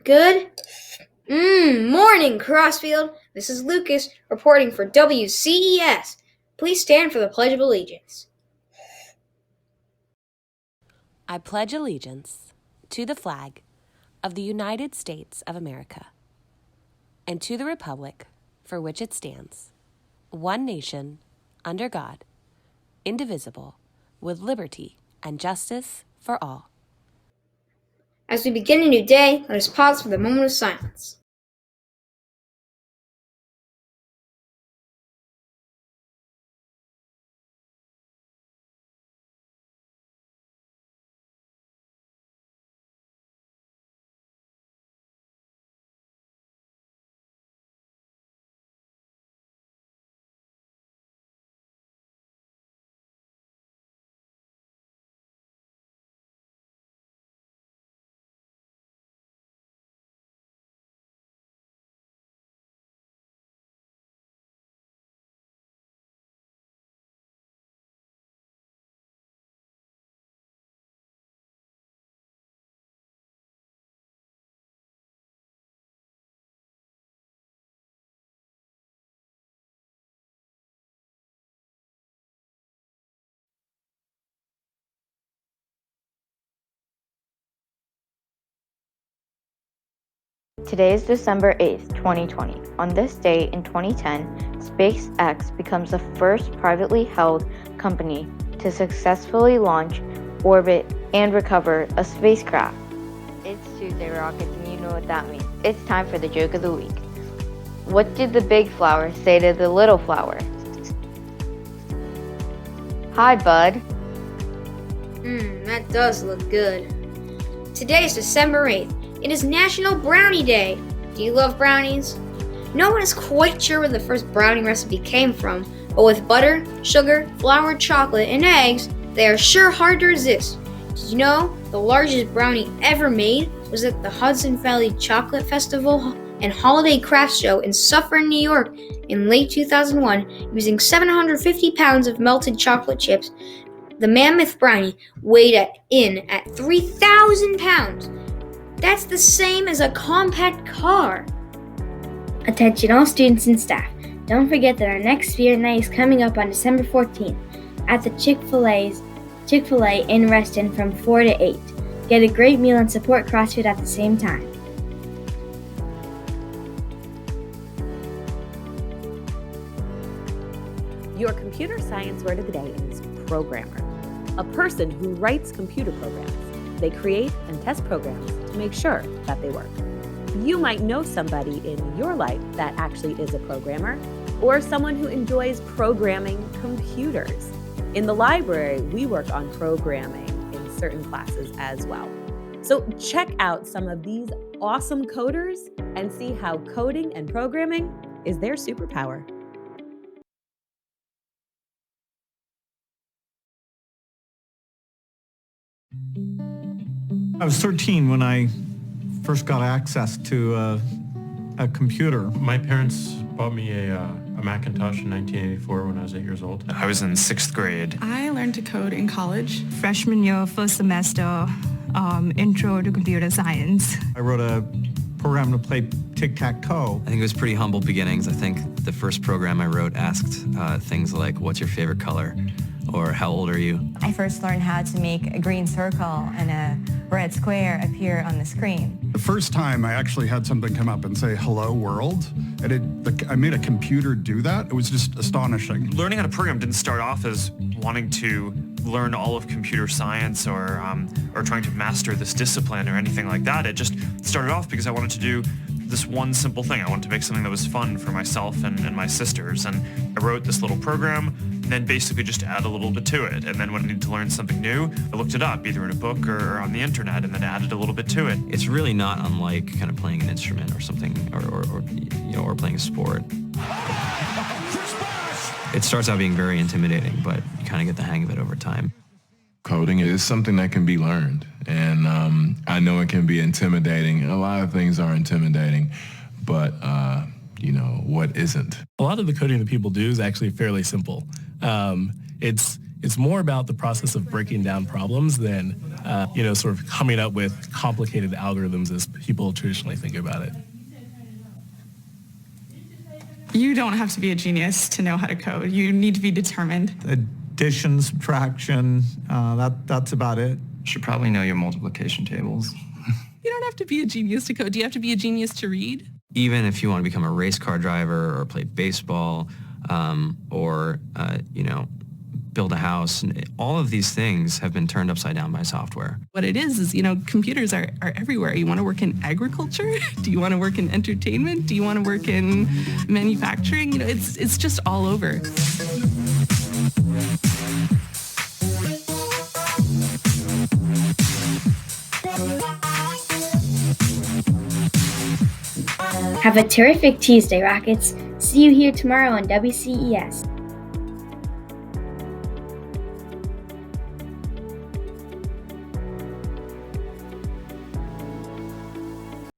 Good morning, Crossfield. This is Lucas reporting for WCES. Please stand for the Pledge of Allegiance. I pledge allegiance to the flag of the United States of America and to the republic for which it stands, one nation, under God, indivisible, with liberty and justice for all. As we begin a new day, let us pause for the moment of silence. Today is December 8th, 2020. On this day in 2010, SpaceX becomes the first privately held company to successfully launch, orbit, and recover a spacecraft. It's Tuesday, Rockets, and you know what that means. It's time for the joke of the week. What did the big flower say to the little flower? Hi, bud. That does look good. Today is December 8th. It is National Brownie Day. Do you love brownies? No one is quite sure where the first brownie recipe came from, but with butter, sugar, flour, chocolate, and eggs, they are sure hard to resist. Did you know the largest brownie ever made was at the Hudson Valley Chocolate Festival and Holiday Craft Show in Suffern, New York in late 2001 using 750 pounds of melted chocolate chips? The mammoth brownie weighed at 3,000 pounds. That's the same as a compact car. Attention all students and staff. Don't forget that our next Spirit Night is coming up on December 14th at the Chick-fil-A in Reston from 4 to 8. Get a great meal and support CrossFit at the same time. Your computer science word of the day is programmer, a person who writes computer programs. They create and test programs to make sure that they work. You might know somebody in your life that actually is a programmer, or someone who enjoys programming computers. In the library, we work on programming in certain classes as well. So check out some of these awesome coders and see how coding and programming is their superpower. I was 13 when I first got access to a computer. My parents bought me a Macintosh in 1984 when I was 8 years old. I was in 6th grade. I learned to code in college. Freshman year, first semester, intro to computer science. I wrote a program to play tic-tac-toe. I think it was pretty humble beginnings. I think the first program I wrote asked things like, what's your favorite color? Or how old are you? I first learned how to make a green circle and a red square appear on the screen. The first time I actually had something come up and say, hello world, and I made a computer do that. It was just astonishing. Learning how to program didn't start off as wanting to learn all of computer science or trying to master this discipline or anything like that. It just started off because I wanted to do this one simple thing. I wanted to make something that was fun for myself and my sisters. And I wrote this little program and then basically just add a little bit to it. And then when I needed to learn something new, I looked it up either in a book or on the internet and then added a little bit to it. It's really not unlike kind of playing an instrument or something or playing a sport. It starts out being very intimidating, but you kind of get the hang of it over time. Coding is something that can be learned, and I know it can be intimidating. A lot of things are intimidating, but what isn't? A lot of the coding that people do is actually fairly simple. It's more about the process of breaking down problems than sort of coming up with complicated algorithms as people traditionally think about it. You don't have to be a genius to know how to code. You need to be determined. Addition, subtraction, that's about it. Should probably know your multiplication tables. You don't have to be a genius to code. Do you have to be a genius to read? Even if you want to become a race car driver or play baseball or build a house, all of these things have been turned upside down by software. What it is, computers are everywhere. You want to work in agriculture? Do you want to work in entertainment? Do you want to work in manufacturing? It's just all over. Have a terrific Tuesday, Rockets. See you here tomorrow on WCES.